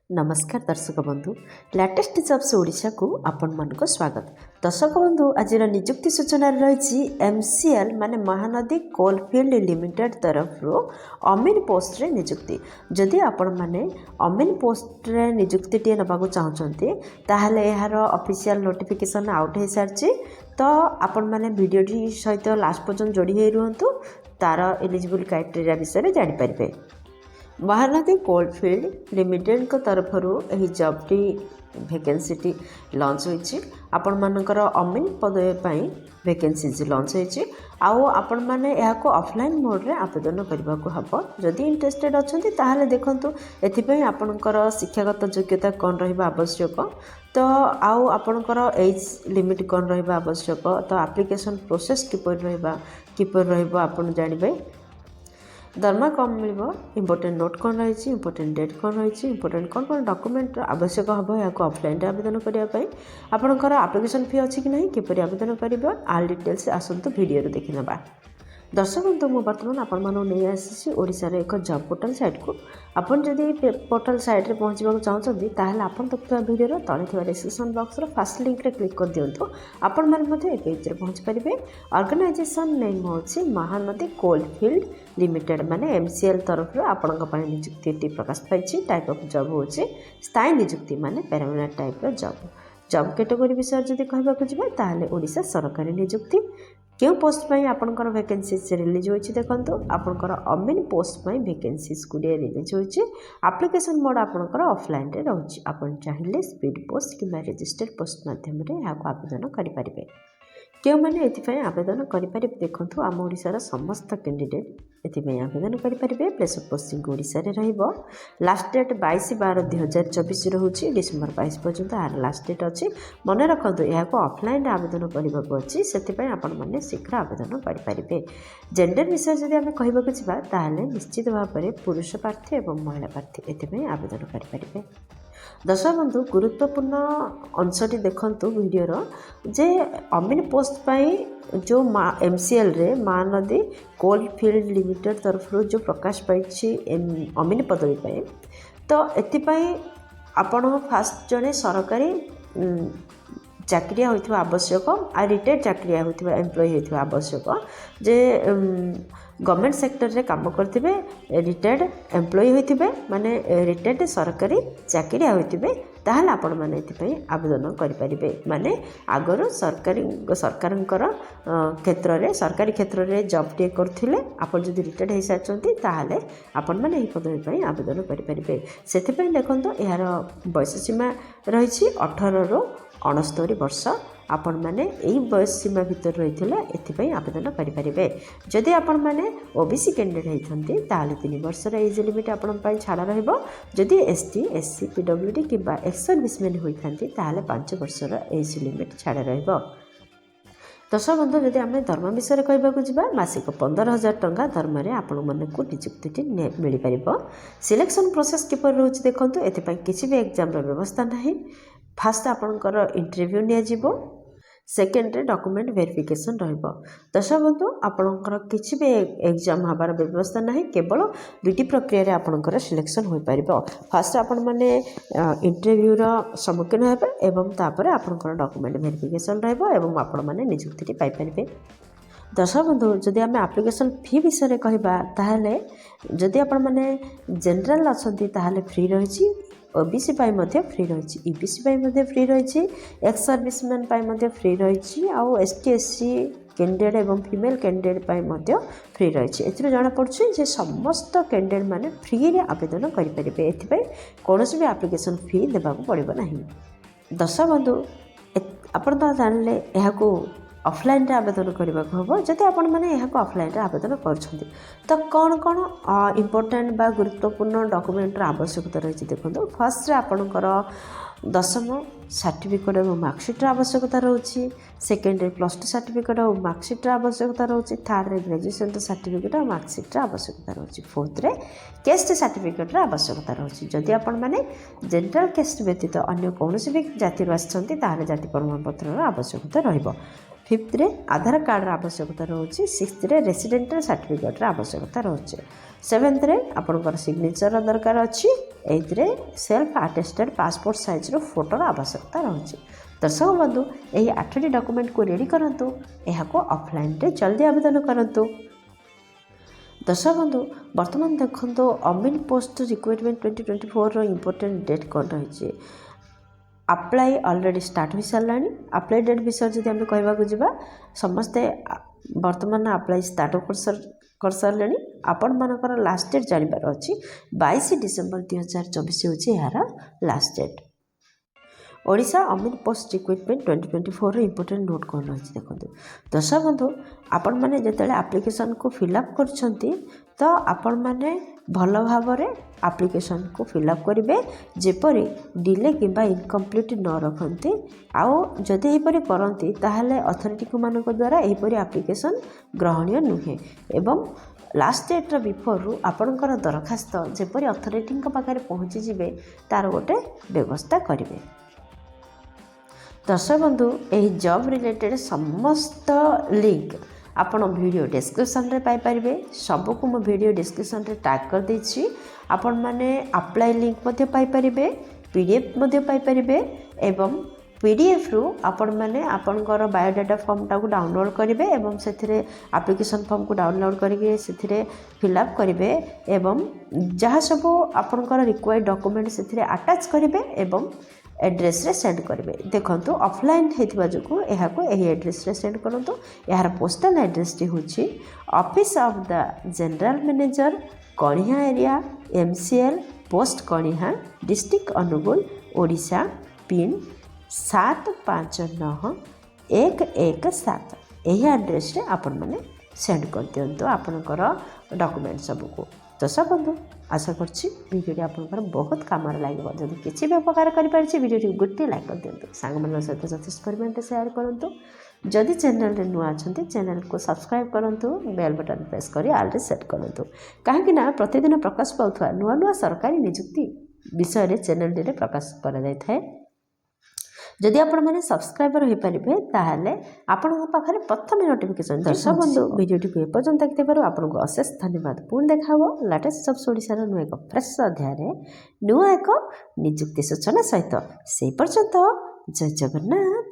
नमस्कार दर्शक बंधु लेटेस्ट जॉब्स ओडिशा को आपण मन को स्वागत। दर्शक बंधु आज निजुक्ति सूचना रही एमसीएल माने महानदी कोलफील्ड लिमिटेड तरफ अमीन पोस्ट रे निजुक्ति। जदि आपण माने अमीन पोस्ट रे निजुक्ति टी नबाकू चाहछंती ताहले यार ऑफिशियल नोटिफिकेशन आउट हो सारछि। तो आपण माने वीडियो टी सहित लास्ट पर्यंत जोड़ी हे रहंतु तार एलिजिबल क्राइटेरिया विषय जानि परिबे। महानदी कोलफील्ड लिमिटेड को तरफ जॉबटी वैकेंसी लॉन्च होइछि। आपण मानकर अमीन पदवी पई वैकेंसीज लॉन्च होइछि। आउ आपण माने याको ऑफलाइन मोड रे आवेदन करबा को हबो। जदि इंटरेस्टेड अछंती ताहाले देखंतु एथिपई आपणकर शिक्षागत योग्यता कोन रहबा आवश्यक, तो आउ आपणकर एज लिमिट कोन रहबा आवश्यक, तो एप्लिकेशन प्रोसेस किपर रहबा आपण जानिबे। दरमा कम मिल इंपोर्टेंट नोट कौन रही, इंपोर्टेंट डेट कौन रही, इंपोर्टेंट कौन कौन डॉक्यूमेंट आवश्यक हम या ऑफलाइन आवेदन करने आपंकर एप्लिकेशन फी अच्छी कि नहीं, किपर आवेदन करेंगे आल डिटेल्स आसतु वीडियो देखी ना। दर्शक बंधु मु बर्तमान आपण नहीं आसी ओडिशार एक जॉब पोर्टल साइट को। आपन जदि पोर्टल साइट रे पहुँचवा चाहते ताहले आपन देखुवा वीडियो तले थिबा description box row first link रे क्लिक कर दियंतु। आपण माने मध्ये ए पेज रे पहुँच परिबे। ऑर्गेनाइजेशन नेम होछि महानदी कोलफील्ड लिमिटेड माने एमसीएल तरफ आपण निजुक्ति प्रकाश पाई। टाइप ऑफ जॉब होछि स्थायी निजुक्ति माने परमानेंट टाइप रो जॉब कैटेगरी विषय जदि कहबाकू जिबा ताहले ओडिशा सरकारी निजुक्ति। क्यों पोस्ट पाई आपनकर वैकेंसीज रिलीज होइछि देखंतु। आपनकर अमीन पोस्ट पाई वैकेंसीज गुडे रिलीज होइछि। एप्लिकेशन मोड आपनकर ऑफलाइन रे रहउछि। आपण चाहिले स्पीड पोस्ट किबा रजिस्टर्ड पोस्ट माध्यम रे याको आवेदन करि परिबे। क्यों माने एथिपई आवेदन करि परिबे देखंतु। आम ओडिशार समस्त कैंडिडेट एथिपई आवेदन करि परिबे। प्लेस ऑफ पोस्टिंग ओडिशा रे रहइबो। लास्ट डेट 22/12/2024 रहउछि। डिसेंबर 22 पर्यंत आर लास्ट डेट अछि। मने रखंतु याको ऑफलाइन आवेदन करिबाको अछि, सेथिपई आपण माने शीघ्र आवेदन करि परिबे। जेंडर विषय जदि आमे कहबाको छिबा ताहाले निश्चित भाबरे पुरुष प्रार्थी एवं महिला प्रार्थी एथिपई आवेदन करि परिबे। दर्शक बंधु गुरुत्वपूर्ण अंशटी देखंतु वीडियोर जे अमीन पोस्ट पाई जो एमसीएल रे महानदी कोलफील्ड लिमिटेड तरफ जो प्रकाश पाई अमीन पदवी पाई। तो एथिपाई आपण फास्ट जने सरकारी चाकरिया होइथिबा आवश्यक आ रिटायर्ड चाकरिया होइथिबा एम्प्लॉय होइथिबा आवश्यक। जे गवर्नमेंट सेक्टर रे काम करथिबे, रिटायर्ड एम्प्लॉय होइथिबे माने रिटायर्ड सरकारी चाकरिया होइथिबे ताहले आपण माने एथिपई आवेदन करि परिबे। माने आगर सरकारंकर क्षेत्र रे सरकारी क्षेत्र रे जॉब टे करथिले आपण जदि रिटायर्ड हे साचंती ताहले आपण माने एही पदवी पई आवेदन करि परिबे। सेथिपई देखंतो यार बयस सीमा रहिछि 18 रो 69 वर्ष। आपण माने एही बयस सीमा भितर रहिथिले एथिपई आवेदन करि परिबे। जदि आपण माने ओबीसी कैंडिडेट हेथंती ताहले 3 वर्ष रे एज लिमिट आपण पई छाड़ा रहइबो। जदि एसटी एससी पीडब्ल्यूडी किबा एक्स सर्विसमैन होइथांती ताहले 5 वर्ष रे एज लिमिट छाड़ा रहइबो। दर्शक बंधु जदि आम दरमा विषय कहबाक जावा मासिक 15,000 टंका दरमा आपण मानक निजुक्ति मिल पार। सिलेक्शन प्रोसेस किपर रोच देखो। एपाई किसी भी एग्जाम व्यवस्था ना। फास्ट आपणकर इंटरव्यू नियाजिबो। सेकेंड रे डॉक्यूमेंट वेरिफिकेशन रहिबो। दर्शक बंधु आपणकर किसी भी एग्जाम हबार व्यवस्था ना। केवल दुईटी प्रक्रिया रे आपणकर सिलेक्शन हो पारिबो। फास्ट आपण माने इंटरव्यू रो सम्मुखीन हेबे एवं तापर आपणकर डॉक्यूमेंट वेरिफिकेशन रहिबो एवं आपण माने निजुक्ति पाई परिबे। दर्शक बंधु जदि आम एप्लिकेशन फी विषय कहबा ताहले जदि आपण माने जनरल अछंती ताहले फ्री रहिछि। ओबीसी पाई मध्य फ्री रही, ईबीसी पाई मध्य फ्री रही, एक्स सर्विसमैन पाई मध्य फ्री रही, आउ एसटी एससी कैंडिडेट एवं फीमेल कैंडिडेट पाई मध्य फ्री रही। एथिरो जाना पड़छि जे समस्त कैंडिडेट माने फ्री रे आवेदन करि परिबे। एथिपई कोनोसी भी एप्लिकेशन फी देबाकू पड़िबो नाही। दर्शक बंधु आपण तो जानले एहाकू ऑफलाइन रे आवेदन करने को हम। जब आपण मैंने यहाँ ऑफलाइन रे आवेदन कर तो कौन कौन इम्पोर्टेंट बा गुरुत्वपूर्ण डॉक्यूमेंट आवश्यकता रही देखो। फर्स्ट आपणकर 10th सर्टिफिकेट और मार्कशीट आवश्यकता रोचे। सेकेंड +2 सर्टिफिकेट और मार्कशीट आवश्यकता रोचे। थर्ड ग्रेजुएशन सर्टिफिकेट और मार्कशीट आवश्यकता रोचे। फोर्थ केस्ट सर्टिफिकेट आवश्यकता रोचे। जदि आपण मैंने जनरल केस्ट व्यतीत अन्य कौन भी जाति आसती जाति प्रमाणपत्र आवश्यकता रहिबो। फिफ्थ रे आधार कार्ड आवश्यकता रोचे। सिक्स्थ रे रेसिडेंटल सर्टिफिकेट आवश्यकता रोचे। सेवेन्थ रे आपणकर सिग्नेचर दरकार अच्छी। एथ रे सेल्फ अटेस्टेड पासपोर्ट साइज रो फोटोर आवश्यकता रोचे। दर्शक बंधु यही 8टी डॉक्यूमेंट को रेडी करंतु। यहाको ऑफलाइन रे जल्दी आवेदन करंतु। दर्शक बंधु वर्तमान देखो अमीन पोस्ट रिक्रुटमेंट 2024 रो इम्पोर्टेंट डेट कौन रही। अप्लाई ऑलरेडी स्टार्ट हो सारा। अप्लाई डेट विषय जब आम कहवाक जा समस्ते वर्तमान अप्लाई स्टार्ट कर सारे। आपण मानकर लास्ट डेट जानवर अच्छी 22 डिसेम्बर 2024 हूँ यार लास्ट डेट। ओडिशा अमीन पोस्ट रिक्रुटमेंट 2024 इम्पोर्टेंट नोट कौन रही देखो। दर्शक बंधु आपण मैंने जिते आप्लिकेसन को फिलअप कर आपण मैंने भल भाव आप्लिकेसन को फिलअप करेंगे जेपरी डिले किंबा इनकम्प्लीट न रखती। आउ जदि यहीपरि करती ताहले अथॉरिटी मान द्वारा यहीपरि आप्लिकेसन ग्रहणीय नुहे। एवं लास्ट डेट बिफोर रु आपणकर दरखास्त जेपरी अथॉरिटी पाखे पहुँची जिवे तार गोटे व्यवस्था करेंगे। दर्शक बंधु यही जॉब रिलेटेड समस्त लिंक आपण वीडियो डिस्क्रिप्शन रे पाई परिबे। सबको मो वीडियो डिस्क्रिप्शन रे टैग कर देछि। आपण माने अप्लाई लिंक मध्ये पाई परिबे, पीडीएफ मध्ये पाई परिबे एवं पीडीएफ रु आपण माने आपनकर बायोडाटा फॉर्म टाको डाउनलोड करेंगे एवं से एप्लिकेशन फॉर्म को डाउनलोड करके से फिलअप करेंगे एवं जहाँ सब आपनकर रिक्वायर्ड डॉक्यूमेंट से अटैच करेंगे एवं एड्रेस रे सेंड करेंगे। देखो ऑफलाइन होता जो यही एड्रेस रे सेंड करूँ। यार पोस्टल एड्रेस टी हूँ office of the general manager Kaniha area MCL post Kaniha district Anugul Odisha pin 759117 यही एड्रेस रे आपण मैंने सेंड कर दिंतु आपणकर डॉक्यूमेंट सबको। दर्शक बंधु आशा करछि वीडियो आपनकर बहुत काम लगे। जब किसी भी उपकार करें वीडियो गोटे लाइक कर दिंतु। सांग सहित यथेष परिमाण शेयर करूँ। जदि चैनल नुआ अच्छा चैनल को सब्सक्राइब करूँ। बेल बटन प्रेस कर ऑल रे सेट करूँ। कहीं प्रतिदिन प्रकाश पाउथवा नुआ नुआ सरकारी नियुक्ति विषय चैनल रे प्रकाश कर। जदि आपण मैंने सब्सक्राइबर हो पारे ताहले आपण पाखे प्रथम नोटिफिकेशन। दर्शक बंधु वीडियोटी को एपर्यंत देखते आपको अशेष धन्यवाद। पुणी देखा लेटेस्ट जॉब्स ओडिशार नुआ एक फ्रेश अध्याय नुआ एक नियुक्ति सूचना सहित से पर्यंत जय जगन्नाथ।